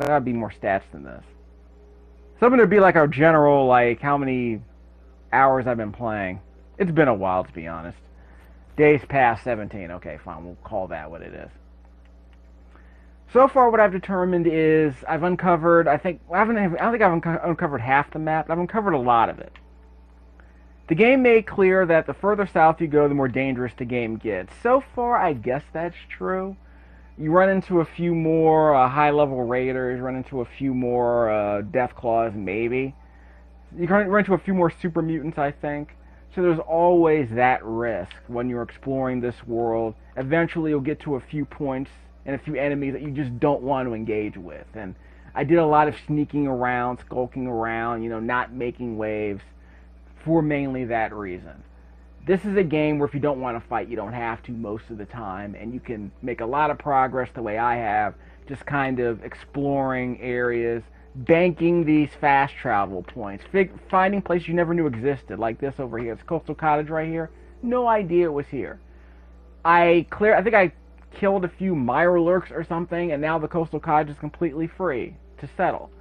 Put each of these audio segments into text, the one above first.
gotta be more stats than this. Something to be like our general, like how many hours I've been playing. It's been a while, to be honest. Days past 17. Okay, fine. We'll call that what it is. So far, what I've determined is I've uncovered. I don't think I've uncovered half the map. I've uncovered a lot of it. The game made clear that the further south you go, the more dangerous the game gets. So far, I guess that's true. You run into a few more high-level raiders, run into a few more death claws, maybe. You can run into a few more super mutants, I think. So there's always that risk when you're exploring this world. Eventually, you'll get to a few points and a few enemies that you just don't want to engage with. And I did a lot of sneaking around, skulking around, not making waves for mainly that reason. This is a game where if you don't want to fight, you don't have to most of the time, and you can make a lot of progress the way I have, just kind of exploring areas, banking these fast travel points, finding places you never knew existed, like this over here. It's Coastal Cottage right here. No idea it was here. I think I killed a few Mirelurks or something, and now the Coastal Cottage is completely free to settle.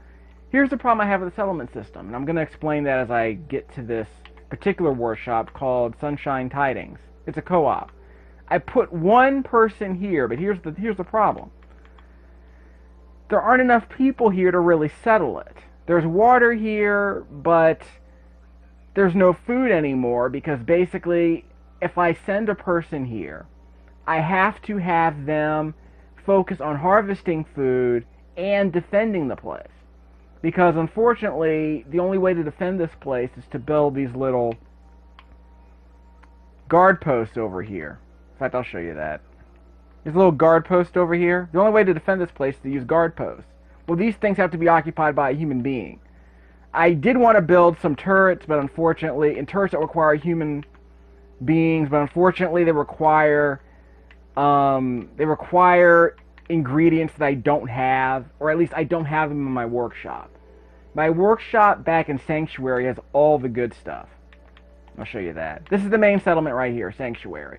Here's the problem I have with the settlement system, and I'm going to explain that as I get to this particular workshop called Sunshine Tidings. It's a co-op. I put one person here, but here's the problem. There aren't enough people here to really settle it. There's water here, but there's no food anymore because basically if I send a person here, I have to have them focus on harvesting food and defending the place. Because unfortunately, the only way to defend this place is to build these little guard posts over here. In fact, I'll show you that. There's a little guard post over here. The only way to defend this place is to use guard posts. Well, these things have to be occupied by a human being. I did want to build some turrets, but unfortunately, and turrets that require human beings, but unfortunately they require ingredients that I don't have, or at least I don't have them in my workshop. My workshop back in Sanctuary has all the good stuff. I'll show you that. This is the main settlement right here, Sanctuary.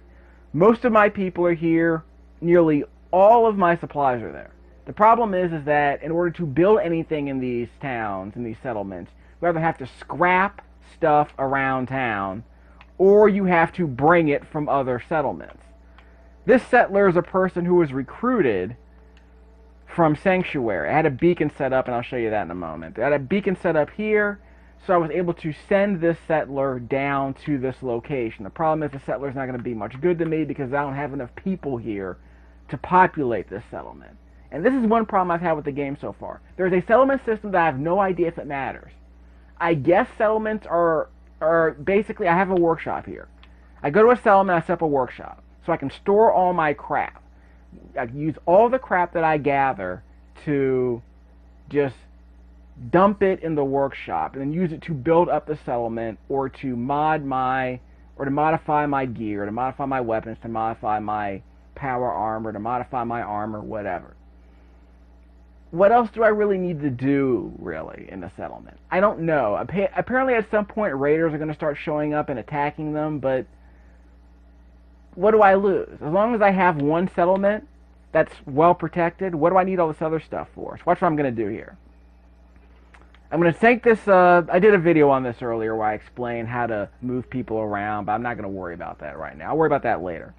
Most of my people are here. Nearly all of my supplies are there. The problem is that in order to build anything in these towns, in these settlements, you either have to scrap stuff around town, or you have to bring it from other settlements. This settler is a person who was recruited from Sanctuary. I had a beacon set up, and I'll show you that in a moment. I had a beacon set up here, so I was able to send this settler down to this location. The problem is the settler's not going to be much good to me because I don't have enough people here to populate this settlement. And this is one problem I've had with the game so far. There's a settlement system that I have no idea if it matters. I guess settlements are basically, I have a workshop here. I go to a settlement, I set up a workshop, so I can store all my crap. I can use all the crap that I gather to just dump it in the workshop and then use it to build up the settlement or to modify my gear, to modify my weapons, to modify my power armor, to modify my armor, whatever. What else do I really need to do, really, in the settlement? I don't know. Apparently at some point raiders are going to start showing up and attacking them, but what do I lose? As long as I have one settlement that's well protected, what do I need all this other stuff for? So watch what I'm going to do here. I'm going to take this, I did a video on this earlier where I explained how to move people around, but I'm not going to worry about that right now. I'll worry about that later.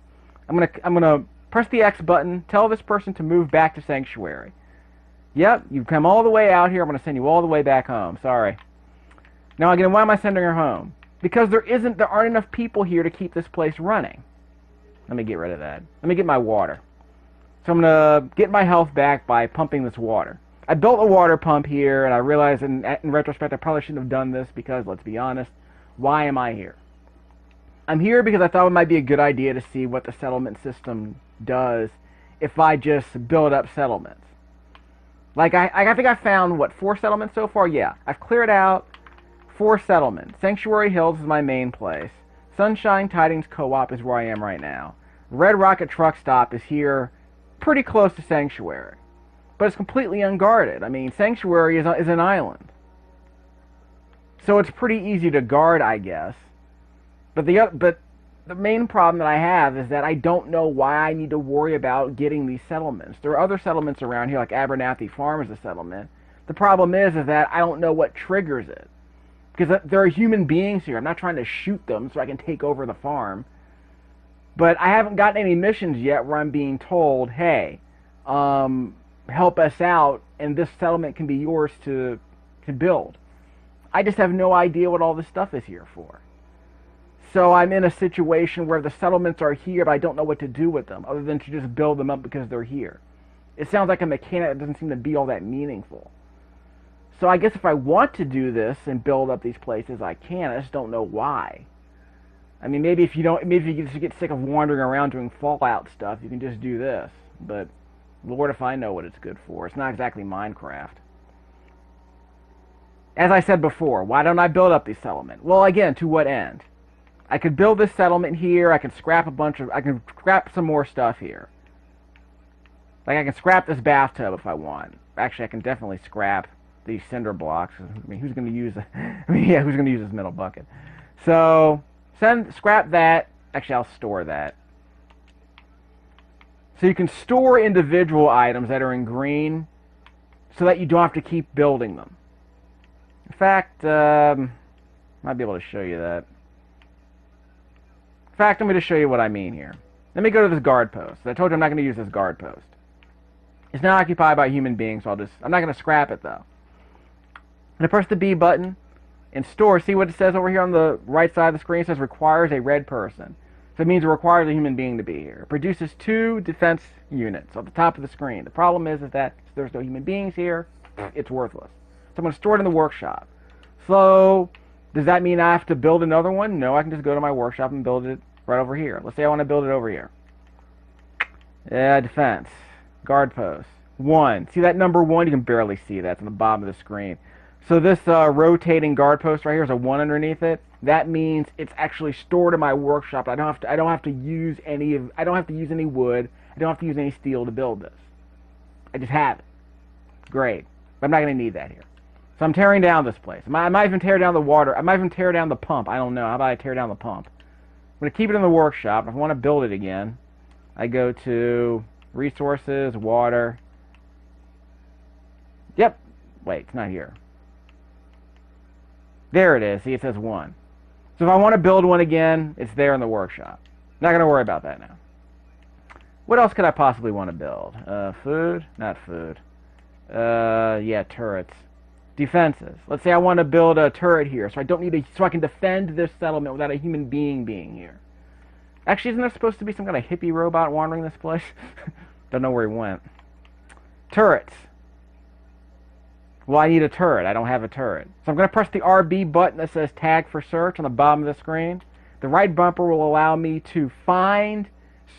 I'm going to press the X button, tell this person to move back to Sanctuary. Yep, you've come all the way out here, I'm going to send you all the way back home. Sorry. Now again, why am I sending her home? Because there aren't enough people here to keep this place running. Let me get rid of that. Let me get my water. So I'm going to get my health back by pumping this water. I built a water pump here, and I realized in retrospect I probably shouldn't have done this because, let's be honest, why am I here? I'm here because I thought it might be a good idea to see what the settlement system does if I just build up settlements. Like, I think I found, 4 settlements so far? Yeah. I've cleared out 4 settlements. Sanctuary Hills is my main place. Sunshine Tidings Co-op is where I am right now. Red Rocket Truck Stop is here pretty close to Sanctuary. But it's completely unguarded. I mean, Sanctuary is an island. So it's pretty easy to guard, I guess. But the main problem that I have is that I don't know why I need to worry about getting these settlements. There are other settlements around here, like Abernathy Farm is a settlement. The problem is that I don't know what triggers it. Because there are human beings here. I'm not trying to shoot them so I can take over the farm. But I haven't gotten any missions yet where I'm being told, hey, help us out, and this settlement can be yours to build. I just have no idea what all this stuff is here for. So I'm in a situation where the settlements are here, but I don't know what to do with them, other than to just build them up because they're here. It sounds like a mechanic that doesn't seem to be all that meaningful. So I guess if I want to do this and build up these places, I can. I just don't know why. I mean, maybe if you just get sick of wandering around doing Fallout stuff, you can just do this. But Lord, if I know what it's good for. It's not exactly Minecraft. As I said before, why don't I build up these settlements? Well, again, to what end? I could build this settlement here. I can scrap I can scrap some more stuff here. Like I can scrap this bathtub if I want. Actually, I can definitely scrap these cinder blocks. I mean, who's going to use? Who's going to use this metal bucket? So scrap that. Actually, I'll store that. So you can store individual items that are in green, so that you don't have to keep building them. In fact, might be able to show you that. In fact, I'm going to show you what I mean here. Let me go to this guard post. I told you I'm not going to use this guard post. It's not occupied by human beings, so I'm not going to scrap it though. I'm going to press the B button and store. See what it says over here on the right side of the screen? It says requires a red person. So it means it requires a human being to be here. It produces 2 defense units at the top of the screen. The problem is that there's no human beings here. It's worthless. So I'm going to store it in the workshop. So does that mean I have to build another one? No, I can just go to my workshop and build it right over here. Let's say I want to build it over here. Defense. Guard post. 1. See that number 1? You can barely see that. It's on the bottom of the screen. So this rotating guard post right here is a 1 underneath it. That means it's actually stored in my workshop. I don't have to use any wood. I don't have to use any steel to build this. I just have it. Great. But I'm not going to need that here. So I'm tearing down this place. I might even tear down the water. I might even tear down the pump. I don't know. How about I tear down the pump? I'm going to keep it in the workshop. If I want to build it again, I go to resources, water. Yep. Wait, it's not here. There it is. See, it says 1. So if I want to build one again, it's there in the workshop. Not going to worry about that now. What else could I possibly want to build? Food? Not food. Yeah, turrets. Defenses. Let's say I want to build a turret here, so I can defend this settlement without a human being being here. Actually, isn't there supposed to be some kind of hippie robot wandering this place? Don't know where he went. Turrets. Well, I need a turret. I don't have a turret. So I'm going to press the RB button that says tag for search on the bottom of the screen. The right bumper will allow me to find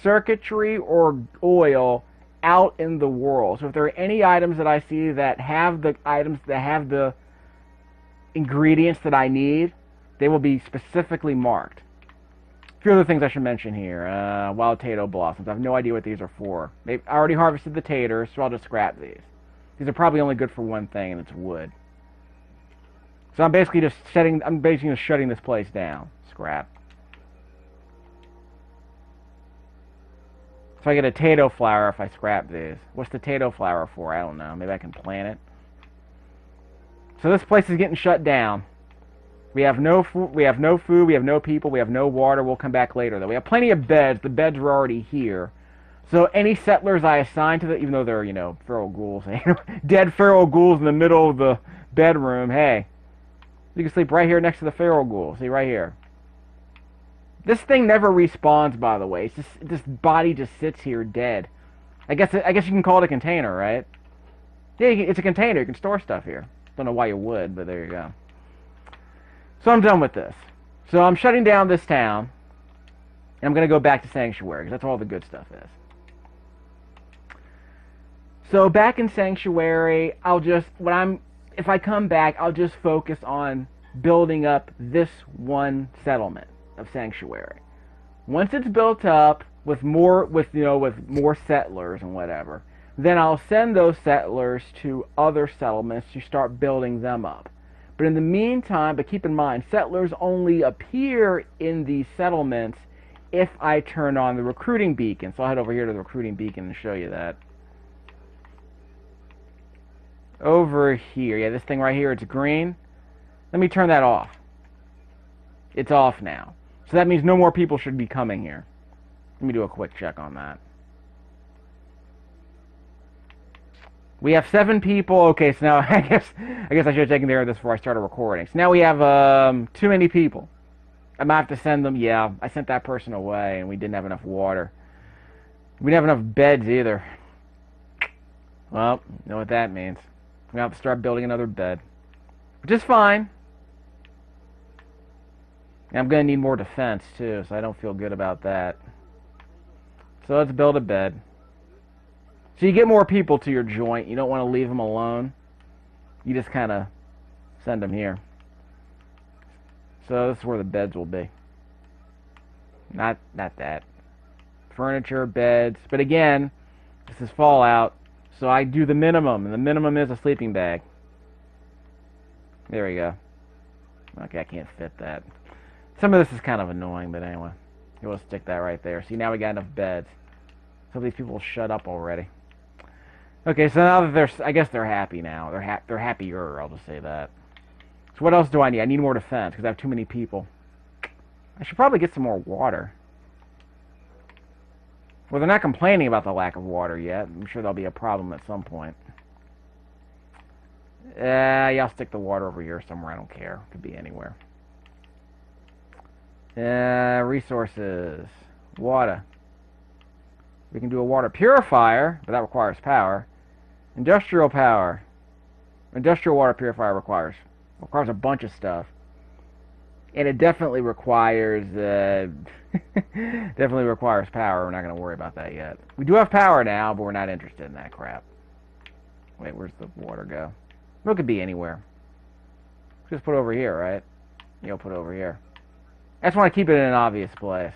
circuitry or oil out in the world. So if there are any items that I see that have the ingredients that I need, they will be specifically marked. A few other things I should mention here. Wild tato blossoms. I have no idea what these are for. I already harvested the taters, so I'll just scrap these. These are probably only good for one thing, and it's wood. So I'm basically just shutting this place down. Scrap. So I get a tato flower if I scrap these. What's the tato flower for? I don't know. Maybe I can plant it. So this place is getting shut down. We have no food. We have no food. We have no people. We have no water. We'll come back later, though. We have plenty of beds. The beds were already here. So any settlers I assign to even though they're, feral ghouls, dead feral ghouls in the middle of the bedroom, hey, you can sleep right here next to the feral ghoul. See, right here. This thing never respawns, by the way. It's just, this body just sits here dead. I guess you can call it a container, right? Yeah, it's a container. You can store stuff here. Don't know why you would, but there you go. So I'm done with this. So I'm shutting down this town, and I'm going to go back to Sanctuary, because that's where all the good stuff is. So back in Sanctuary, if I come back, I'll just focus on building up this one settlement of Sanctuary. Once it's built up with more settlers and whatever, then I'll send those settlers to other settlements to start building them up. But in the meantime, keep in mind, settlers only appear in these settlements if I turn on the recruiting beacon. So I'll head over here to the recruiting beacon and show you that. Over here, yeah, this thing right here, it's green. Let me turn that off. It's off now. So that means no more people should be coming here. Let me do a quick check on that. We have 7 people. Okay, so now I guess I should have taken care of this before I started recording. So now we have too many people. I might have to send them. Yeah, I sent that person away, and we didn't have enough water. We didn't have enough beds either. Well, you know what that means. We're going to have to start building another bed. Which is fine. And I'm going to need more defense, too, so I don't feel good about that. So let's build a bed. So you get more people to your joint. You don't want to leave them alone. You just kind of send them here. So this is where the beds will be. Not that. Furniture, beds. But again, this is Fallout. So I do the minimum. And the minimum is a sleeping bag. There we go. Okay, I can't fit that. Some of this is kind of annoying, but anyway. We'll stick that right there. See, now we got enough beds. Some of these people will shut up already. Okay, so now that I guess they're happy now. They're happier, I'll just say that. So what else do I need? I need more defense, because I have too many people. I should probably get some more water. Well, they're not complaining about the lack of water yet. I'm sure there'll be a problem at some point. Yeah, I'll stick the water over here somewhere. I don't care. It could be anywhere. Resources. Water. We can do a water purifier, but that requires power. Industrial power. Industrial water purifier requires a bunch of stuff. And it definitely requires power. We're not going to worry about that yet. We do have power now, but we're not interested in that crap. Wait, where's the water go? Well, it could be anywhere. Just put it over here, right? You'll put it over here. I just want to keep it in an obvious place.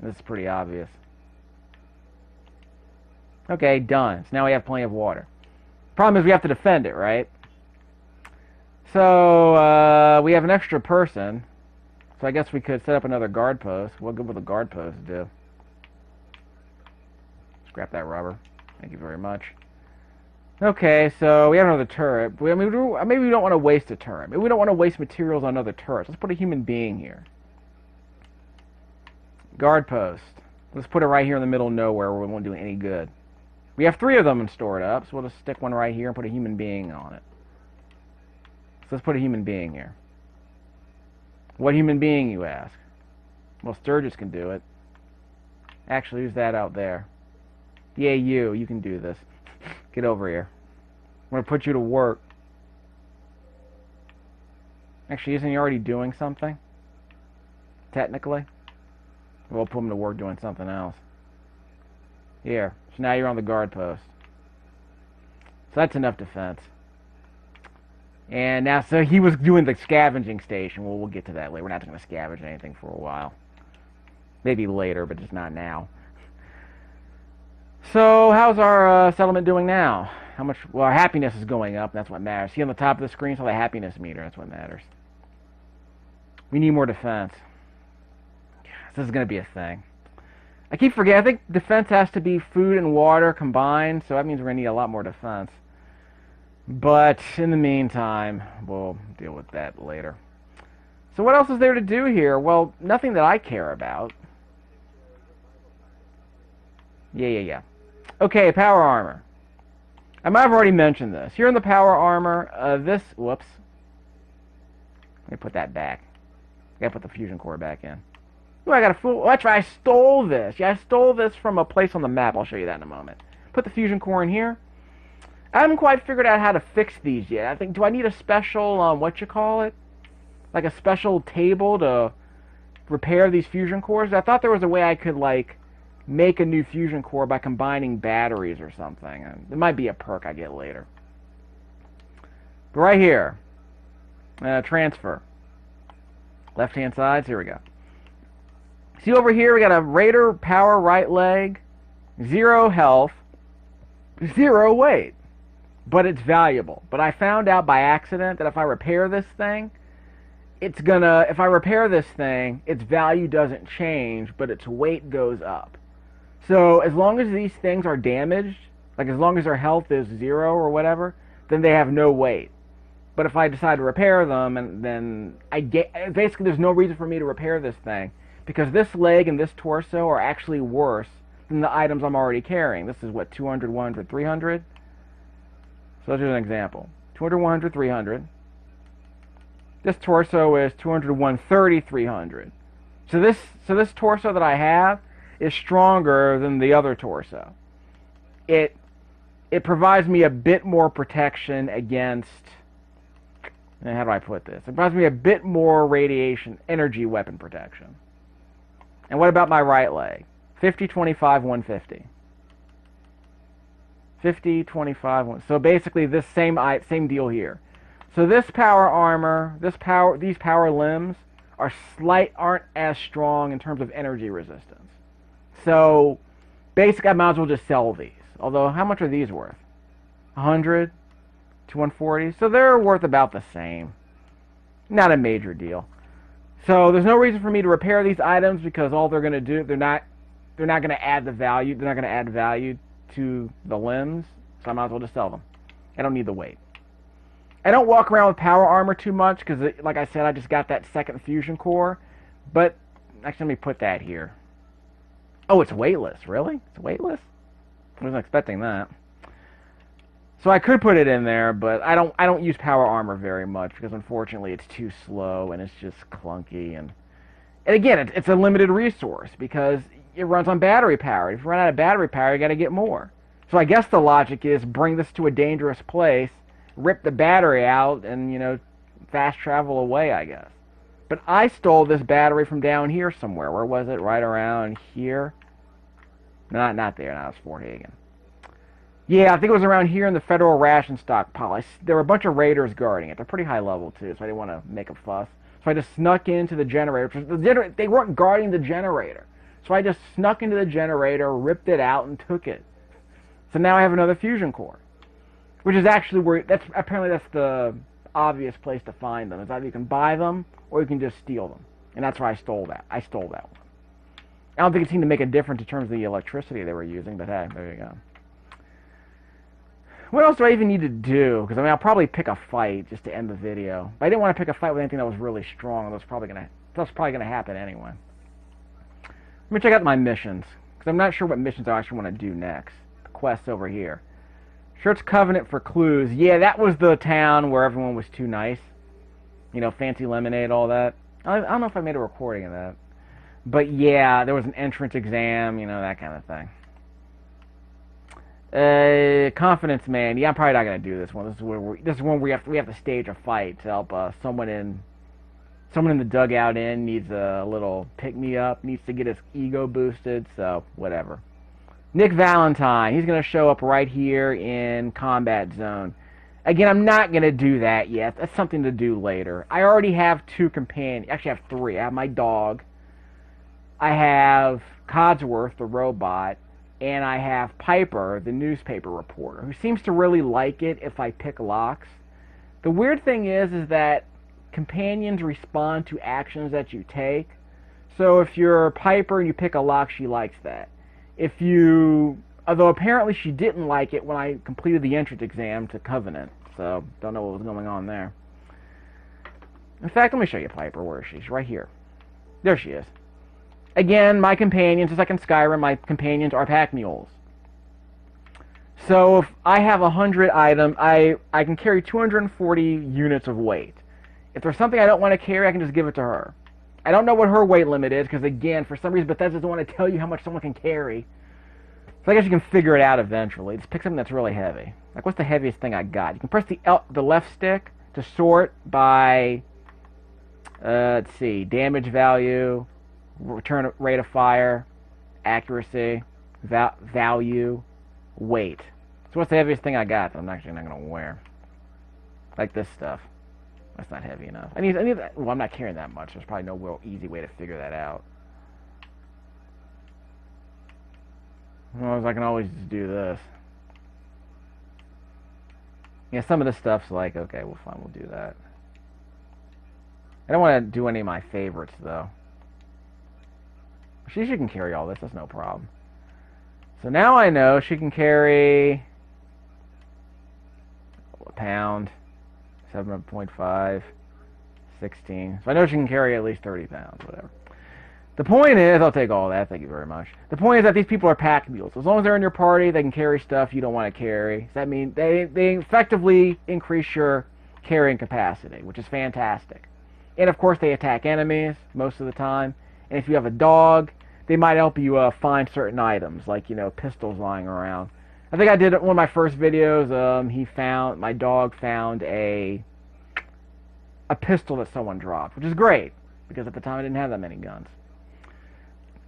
This is pretty obvious. Okay, done. So now we have plenty of water. Problem is we have to defend it, right? So, we have an extra person. So I guess we could set up another guard post. What good will the guard post do? Scrap that rubber. Thank you very much. Okay, so we have another turret. Maybe we don't want to waste a turret. Maybe we don't want to waste materials on other turrets. Let's put a human being here. Guard post. Let's put it right here in the middle of nowhere where we won't do any good. We have 3 of them stored up, so we'll just stick one right here and put a human being on it. So let's put a human being here. What human being, you ask? Well, Sturgis can do it. Actually, who's that out there? Yeah, you can do this. Get over here. I'm going to put you to work. Actually, isn't he already doing something? Technically? We'll put him to work doing something else. Here. So now you're on the guard post. So that's enough defense. And now, so he was doing the scavenging station. Well, we'll get to that later. We're not going to scavenge anything for a while. Maybe later, but just not now. So, how's our settlement doing now? How much? Well, our happiness is going up. That's what matters. See on the top of the screen, so the happiness meter. That's what matters. We need more defense. This is going to be a thing. I keep forgetting. I think defense has to be food and water combined, so that means we're going to need a lot more defense. But in the meantime, we'll deal with that later. So what else is there to do here? Well, nothing that I care about. Yeah. Okay, power armor. I might have already mentioned this. Here in the power armor, whoops. Let me put that back. I gotta put the fusion core back in. Ooh, I got a fool. That's right, I stole this. Yeah, I stole this from a place on the map. I'll show you that in a moment. Put the fusion core in here. I haven't quite figured out how to fix these yet. I think, do I need a special, like a special table to repair these fusion cores? I thought there was a way I could, like, make a new fusion core by combining batteries or something. And it might be a perk I get later. But right here, transfer. Left-hand side, so here we go. See over here, we got a Raider power right leg, 0 health, 0 weight. But it's valuable. But I found out by accident that if I repair this thing, it's gonna, if I repair this thing, its value doesn't change, but its weight goes up. So as long as these things are damaged, like as long as their health is 0 or whatever, then they have no weight. But if I decide to repair them, and then I get, basically there's no reason for me to repair this thing, because this leg and this torso are actually worse than the items I'm already carrying. This is what, 200, 100, 300? So let's do an example. 200, 100, 300. This torso is 200, 130, 300. So this torso that I have is stronger than the other torso. It provides me a bit more protection against, and how do I put this? It provides me a bit more radiation, energy weapon protection. And what about my right leg? 50, 25, 150. 50, 25, 1. So basically this same deal here. So this power armor, these power limbs aren't as strong in terms of energy resistance. So basically I might as well just sell these. Although how much are these worth? 100 to 140. So they're worth about the same. Not a major deal. So there's no reason for me to repair these items, because all they're going to do, they're not going to add the value. They're not going to add value to the limbs. So I might as well just sell them. I don't need the weight. I don't walk around with power armor too much because, like I said, I just got that second fusion core. But actually, let me put that here. Oh, it's weightless. Really? It's weightless? I wasn't expecting that. So I could put it in there, but I don't use power armor very much because unfortunately it's too slow and it's just clunky, and again it's a limited resource because it runs on battery power. If you run out of battery power, you got to get more. So I guess the logic is bring this to a dangerous place, rip the battery out, and fast travel away, I guess. But I stole this battery from down here somewhere. Where was it? Right around here? Not there. No, it's Fort Hagen. Yeah, I think it was around here in the federal ration stockpile. There were a bunch of raiders guarding it. They're pretty high level, too, so I didn't want to make a fuss. So I just snuck into the generator. They weren't guarding the generator. So I just snuck into the generator, ripped it out, and took it. So now I have another fusion core. Which is actually where... Apparently that's the obvious place to find them. Is either you can buy them, or you can just steal them. And that's where I stole that. I stole that one. I don't think it seemed to make a difference in terms of the electricity they were using, but hey, there you go. What else do I even need to do? Because, I mean, I'll probably pick a fight just to end the video. But I didn't want to pick a fight with anything that was really strong. That's probably gonna happen anyway. Let me check out my missions. Because I'm not sure what missions I actually want to do next. The quests over here. Church Covenant for clues. Yeah, that was the town where everyone was too nice. Fancy lemonade, all that. I don't know if I made a recording of that. But yeah, there was an entrance exam, that kind of thing. Confidence man. Yeah, I'm probably not gonna do this one. This is one where we have to stage a fight to help someone in the dugout needs a little pick me up, needs to get his ego boosted. So whatever. Nick Valentine. He's gonna show up right here in combat zone. Again, I'm not gonna do that yet. That's something to do later. I already have 2 companions. Actually, I have 3. I have my dog. I have Codsworth, the robot. And I have Piper, the newspaper reporter, who seems to really like it if I pick locks. The weird thing is that companions respond to actions that you take. So if you're Piper and you pick a lock, she likes that. Although apparently she didn't like it when I completed the entrance exam to Covenant. So, don't know what was going on there. In fact, let me show you Piper. Where is she? She's right here. There she is. Again, my companions, just like in Skyrim, my companions are pack mules. So if I have 100 items, I can carry 240 units of weight. If there's something I don't want to carry, I can just give it to her. I don't know what her weight limit is, because again, for some reason, Bethesda doesn't want to tell you how much someone can carry. So I guess you can figure it out eventually. Just pick something that's really heavy. Like, what's the heaviest thing I got? You can press the left stick to sort by, let's see, damage value, return rate of fire, accuracy, value, weight. So what's the heaviest thing I got that I'm actually not going to wear? Like this stuff. That's not heavy enough. I need that. Well, I'm not carrying that much. There's probably no real easy way to figure that out. Well, I can always just do this. Yeah, some of this stuff's like, okay, well, fine, we'll do that. I don't want to do any of my favorites, though. She can carry all this. That's no problem. So now I know she can carry a pound, 7.5, 16. So I know she can carry at least 30 pounds, whatever. The point is, I'll take all that, thank you very much. The point is that these people are pack mules. As long as they're in your party, they can carry stuff you don't want to carry. So that means they effectively increase your carrying capacity, which is fantastic. And of course, they attack enemies most of the time. And if you have a dog, they might help you find certain items, like, you know, pistols lying around. I think I did one of my first videos. My dog found a pistol that someone dropped, which is great, because at the time I didn't have that many guns.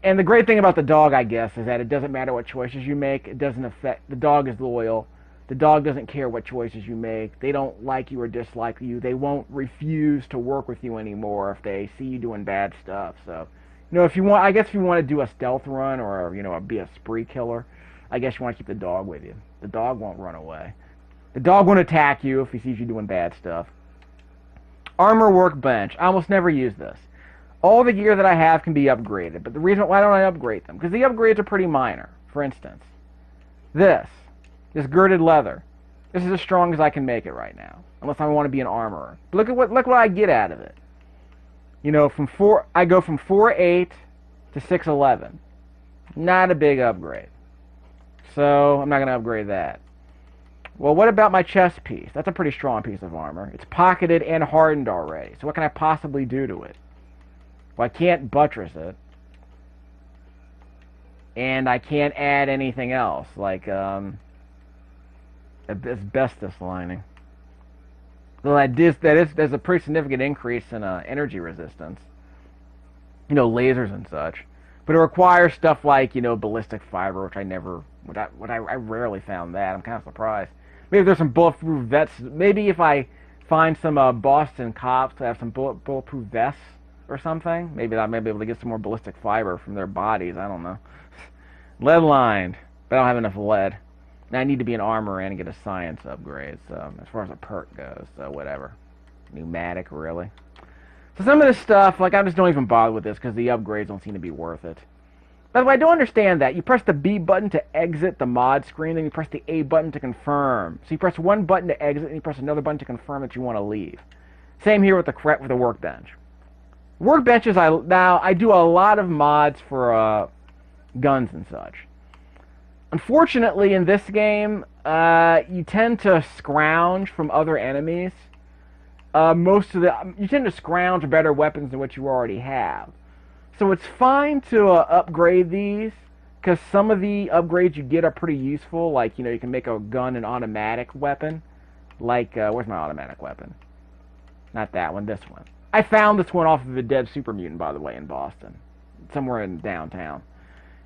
And the great thing about the dog, I guess, is that it doesn't matter what choices you make. It doesn't affect... The dog is loyal. The dog doesn't care what choices you make. They don't like you or dislike you. They won't refuse to work with you anymore if they see you doing bad stuff. So, you know, if you want... I guess if you want to do a stealth run or, you know, be a spree killer, I guess you want to keep the dog with you. The dog won't run away. The dog won't attack you if he sees you doing bad stuff. Armor workbench. I almost never use this. All the gear that I have can be upgraded, but the reason why don't I upgrade them? Because the upgrades are pretty minor. For instance, this girded leather. This is as strong as I can make it right now, unless I want to be an armorer. But look what I get out of it. You know, I go from 4.8 to 6.11. Not a big upgrade, so I'm not going to upgrade that. Well, what about my chest piece? That's a pretty strong piece of armor. It's pocketed and hardened already. So what can I possibly do to it? Well, I can't buttress it. And I can't add anything else, like asbestos lining. So there's a pretty significant increase in energy resistance. You know, lasers and such. But it requires stuff like, you know, ballistic fiber, which I rarely found that. I'm kind of surprised. Maybe there's some bulletproof vests. Maybe if I find some Boston cops that have some bulletproof vests or something, maybe I may be able to get some more ballistic fiber from their bodies. I don't know. Lead lined, but I don't have enough lead. And I need to be an armorer and get a science upgrade. So as far as a perk goes, so whatever. Pneumatic, really. So some of this stuff, like, I just don't even bother with this because the upgrades don't seem to be worth it. By the way, I don't understand that. You press the B button to exit the mod screen, then you press the A button to confirm. So you press one button to exit, and you press another button to confirm that you want to leave. Same here with the workbench. Workbenches, I do a lot of mods for guns and such. Unfortunately, in this game, you tend to scrounge from other enemies. You tend to scrounge better weapons than what you already have. So it's fine to upgrade these, because some of the upgrades you get are pretty useful. Like, you know, you can make a gun an automatic weapon. Like, where's my automatic weapon? Not that one, this one. I found this one off of a dead super mutant, by the way, in Boston. Somewhere in downtown.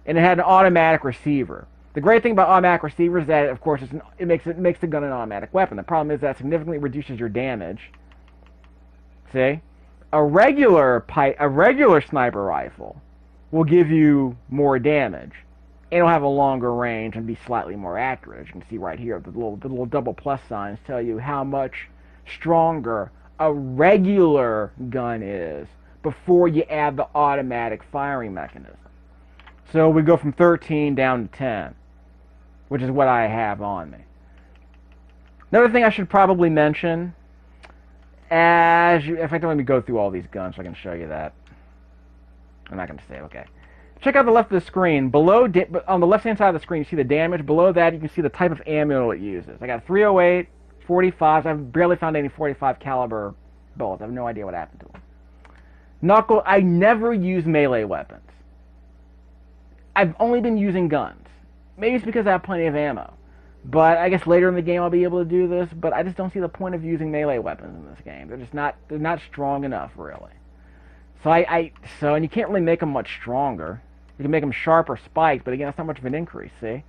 And it had an automatic receiver. The great thing about automatic receivers is that, of course, it makes the gun an automatic weapon. The problem is that significantly reduces your damage. See? A regular sniper rifle will give you more damage. And it'll have a longer range and be slightly more accurate. As you can see right here, the little double plus signs tell you how much stronger a regular gun is before you add the automatic firing mechanism. So we go from 13 down to 10, which is what I have on me. Another thing I should probably mention, in fact, let me go through all these guns so I can show you that. I'm not going to say it, okay. Check out the left of the screen. On the left-hand side of the screen, you see the damage. Below that, you can see the type of ammo it uses. I got 308, 45s. I've barely found any 45 caliber bullets. I have no idea what happened to them. I never use melee weapons. I've only been using guns. Maybe it's because I have plenty of ammo. But I guess later in the game I'll be able to do this, but I just don't see the point of using melee weapons in this game. They're not strong enough, really. And you can't really make them much stronger. You can make them sharp or spiked, but again, that's not much of an increase, see?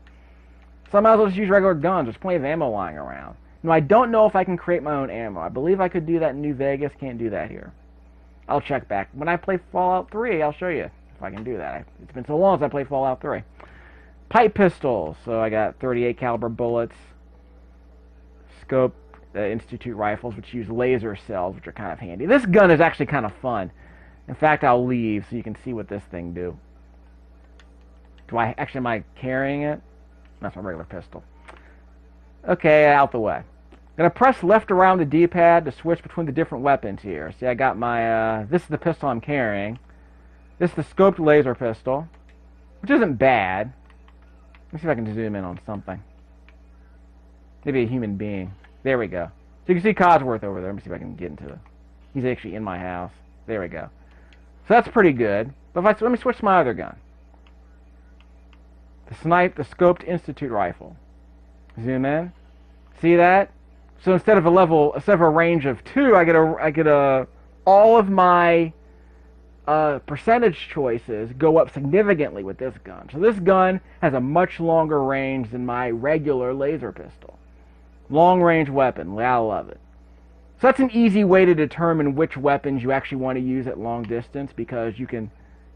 So I might as well just use regular guns. There's plenty of ammo lying around. Now, I don't know if I can create my own ammo. I believe I could do that in New Vegas. Can't do that here. I'll check back. When I play Fallout 3, I'll show you if I can do that. It's been so long since I played Fallout 3. Pipe pistols. So I got 38 caliber bullets. Scope. Institute rifles, which use laser cells, which are kind of handy. This gun is actually kind of fun. In fact, I'll leave so you can see what this thing do. Am I carrying it? That's my regular pistol. Okay, out the way. I'm gonna press left around the D-pad to switch between the different weapons here. See, I got my, this is the pistol I'm carrying. This is the scoped laser pistol, which isn't bad. Let me see if I can zoom in on something. Maybe a human being. There we go. So you can see Codsworth over there. Let me see if I can get into it. He's actually in my house. There we go. So that's pretty good. But let me switch to my other gun. The scoped Institute rifle. Zoom in. See that? So instead of a range of 2, I get all of my percentage choices go up significantly with this gun. So this gun has a much longer range than my regular laser pistol. Long range weapon. I love it. So that's an easy way to determine which weapons you actually want to use at long distance, because you can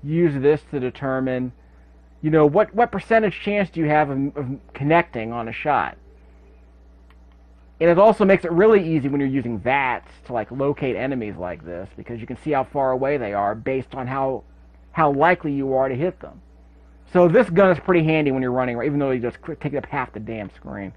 use this to determine, you know, what percentage chance do you have of connecting on a shot. And it also makes it really easy when you're using VATS to like locate enemies like this, because you can see how far away they are based on how likely you are to hit them. So this gun is pretty handy when you're running, even though you just take up half the damn screen.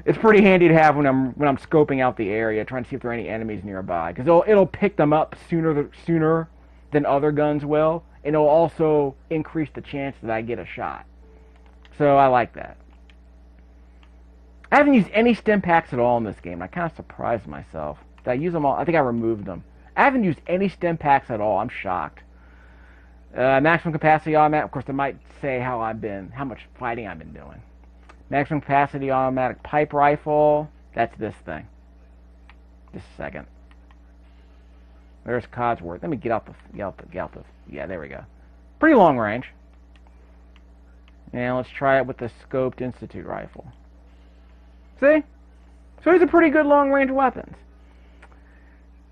It's pretty handy to have when I'm scoping out the area, trying to see if there are any enemies nearby, because it'll pick them up sooner than other guns will, and it'll also increase the chance that I get a shot. So I like that. I haven't used any stim packs at all in this game. I kind of surprised myself. Did I use them all? I think I removed them. I haven't used any stim packs at all. I'm shocked. Maximum capacity automatic. Of course, they might say how much fighting I've been doing. Maximum capacity automatic pipe rifle. That's this thing. Just a second. There's Codsworth. Let me get out the. Yeah, there we go. Pretty long range. And let's try it with the scoped Institute rifle. See? So these are pretty good long-range weapons.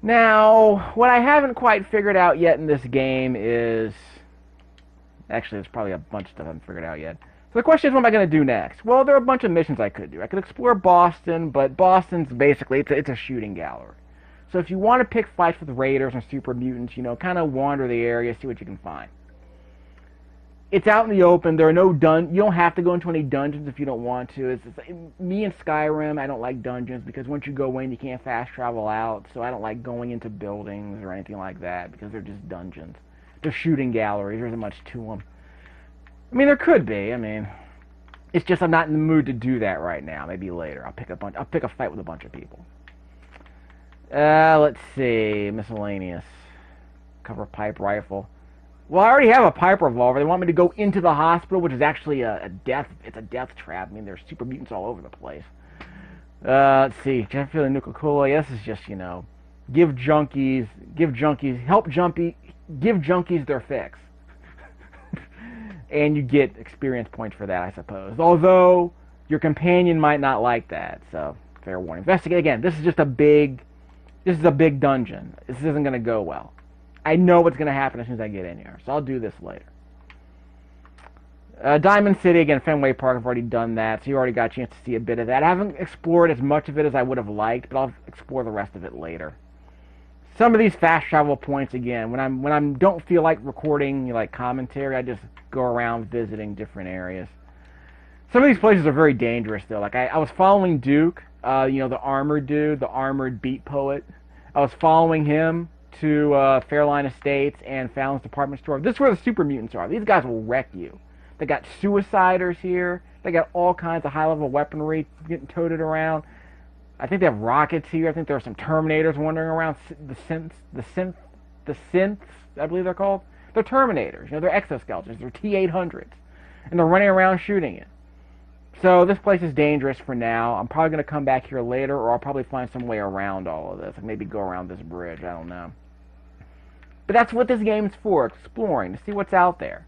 Now, what I haven't quite figured out yet in this game is... Actually, there's probably a bunch of stuff I haven't figured out yet. So the question is, what am I going to do next? Well, there are a bunch of missions I could do. I could explore Boston, but Boston's basically, it's a shooting gallery. So if you want to pick fights with raiders and super mutants, you know, kind of wander the area, see what you can find. It's out in the open. There are no you don't have to go into any dungeons if you don't want to. Me and Skyrim, I don't like dungeons because once you go in, you can't fast travel out. So I don't like going into buildings or anything like that because they're just dungeons. They're shooting galleries. There isn't much to them. I mean, there could be. I mean, it's just I'm not in the mood to do that right now. Maybe later. I'll pick a fight with a bunch of people. Let's see. Miscellaneous. Cover pipe rifle. Well, I already have a pipe revolver. They want me to go into the hospital, which is actually it's a death trap. I mean, there's super mutants all over the place. Let's see. Jeffrey Nuka-Cola. Yeah, this is just, you know, give junkies their fix. And you get experience points for that, I suppose. Although, your companion might not like that, so, fair warning. Investigate again. This is a big dungeon. This isn't going to go well. I know what's going to happen as soon as I get in here, so I'll do this later. Diamond City, again, Fenway Park, I've already done that, so you already got a chance to see a bit of that. I haven't explored as much of it as I would have liked, but I'll explore the rest of it later. Some of these fast travel points, again, when I don't feel like recording like commentary, I just go around visiting different areas. Some of these places are very dangerous, though. Like, I was following Duke, you know, the armored dude, the armored beat poet. I was following him to Fairline Estates and Fallon's department store. This is where the super mutants are. These guys will wreck you. They got suiciders here. They got all kinds of high-level weaponry getting toted around. I think they have rockets here. I think there are some Terminators wandering around. The synths, I believe they're called. They're Terminators. You know, they're exoskeletons. They're T-800s. And they're running around shooting it. So this place is dangerous for now. I'm probably going to come back here later, or I'll probably find some way around all of this. Like maybe go around this bridge. I don't know. But that's what this game is for, exploring, to see what's out there.